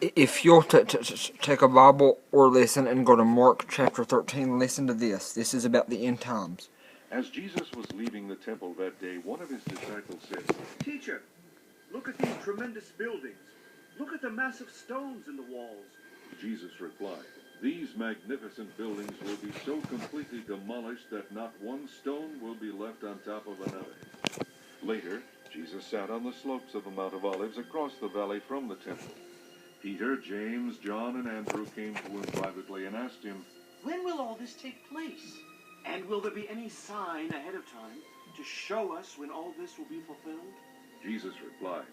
If you'll take a Bible or listen and go to Mark chapter 13, listen to this. This is about the end times. As Jesus was leaving the temple that day, one of his disciples said, "Teacher, look at these tremendous buildings. Look at the massive stones in the walls." Jesus replied, "These magnificent buildings will be so completely demolished that not one stone will be left on top of another." Later, Jesus sat on the slopes of the Mount of Olives across the valley from the temple. Peter, James, John, and Andrew came to him privately and asked him, "When will all this take place? And will there be any sign ahead of time to show us when all this will be fulfilled?" Jesus replied,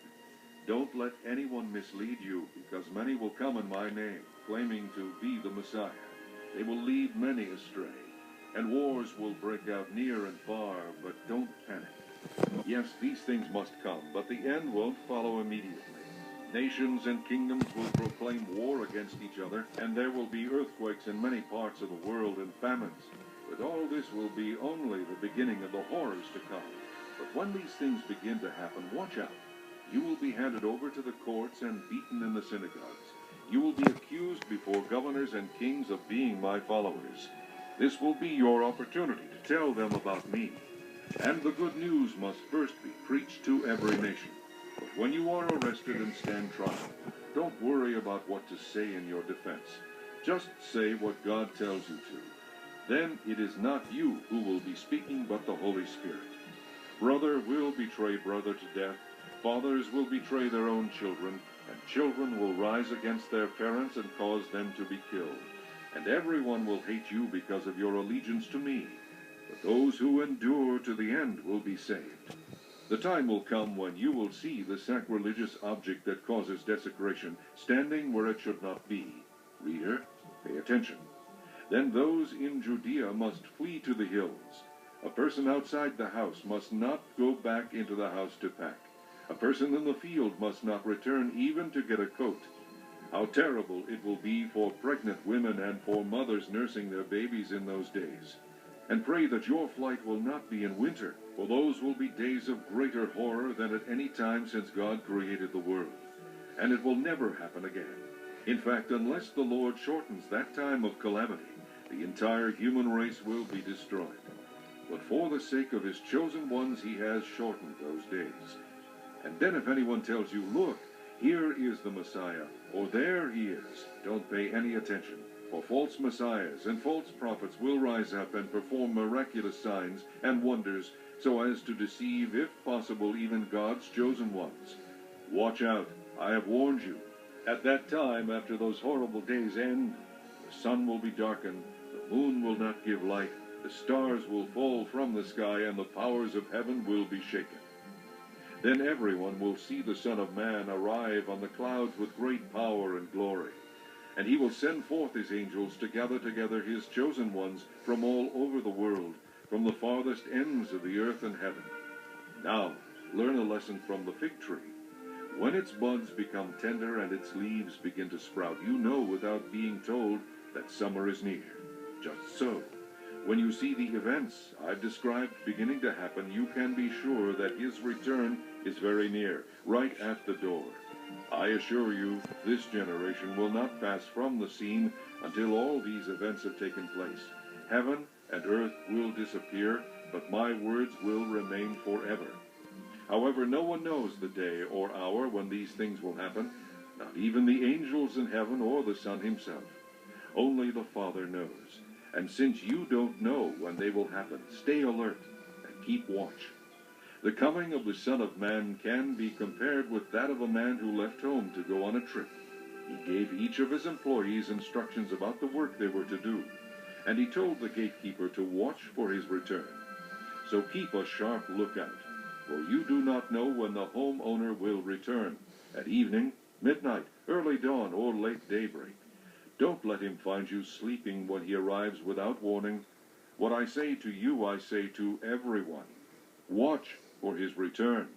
"Don't let anyone mislead you, because many will come in my name, claiming to be the Messiah. They will lead many astray, and wars will break out near and far, but don't panic. Yes, these things must come, but the end won't follow immediately. Nations and kingdoms will proclaim war against each other, and there will be earthquakes in many parts of the world and famines. But all this will be only the beginning of the horrors to come. But when these things begin to happen, watch out. You will be handed over to the courts and beaten in the synagogues. You will be accused before governors and kings of being my followers. This will be your opportunity to tell them about me. And the good news must first be preached to every nation. But when you are arrested and stand trial, don't worry about what to say in your defense. Just say what God tells you to. Then it is not you who will be speaking, but the Holy Spirit. Brother will betray brother to death. Fathers will betray their own children, and children will rise against their parents and cause them to be killed. And everyone will hate you because of your allegiance to me. But those who endure to the end will be saved. The time will come when you will see the sacrilegious object that causes desecration standing where it should not be. Reader, pay attention. Then those in Judea must flee to the hills. A person outside the house must not go back into the house to pack. A person in the field must not return even to get a coat. How terrible it will be for pregnant women and for mothers nursing their babies in those days. And pray that your flight will not be in winter, for those will be days of greater horror than at any time since God created the world. And it will never happen again. In fact, unless the Lord shortens that time of calamity, the entire human race will be destroyed. But for the sake of his chosen ones, he has shortened those days. And then if anyone tells you, look, here is the Messiah, or there he is, don't pay any attention. For false messiahs and false prophets will rise up and perform miraculous signs and wonders so as to deceive, if possible, even God's chosen ones. Watch out, I have warned you. At that time, after those horrible days end, the sun will be darkened, the moon will not give light, the stars will fall from the sky, and the powers of heaven will be shaken. Then everyone will see the Son of Man arrive on the clouds with great power and glory. And he will send forth his angels to gather together his chosen ones from all over the world, from the farthest ends of the earth and heaven. Now, learn a lesson from the fig tree. When its buds become tender and its leaves begin to sprout, you know without being told that summer is near. Just so, when you see the events I've described beginning to happen, you can be sure that his return is very near, right at the door. I assure you, this generation will not pass from the scene until all these events have taken place. Heaven and earth will disappear, but my words will remain forever. However, no one knows the day or hour when these things will happen, not even the angels in heaven or the Son himself. Only the Father knows. And since you don't know when they will happen, stay alert and keep watch. The coming of the Son of Man can be compared with that of a man who left home to go on a trip. He gave each of his employees instructions about the work they were to do, and he told the gatekeeper to watch for his return. So keep a sharp lookout, for you do not know when the homeowner will return, at evening, midnight, early dawn, or late daybreak. Don't let him find you sleeping when he arrives without warning. What I say to you, I say to everyone. Watch for his return.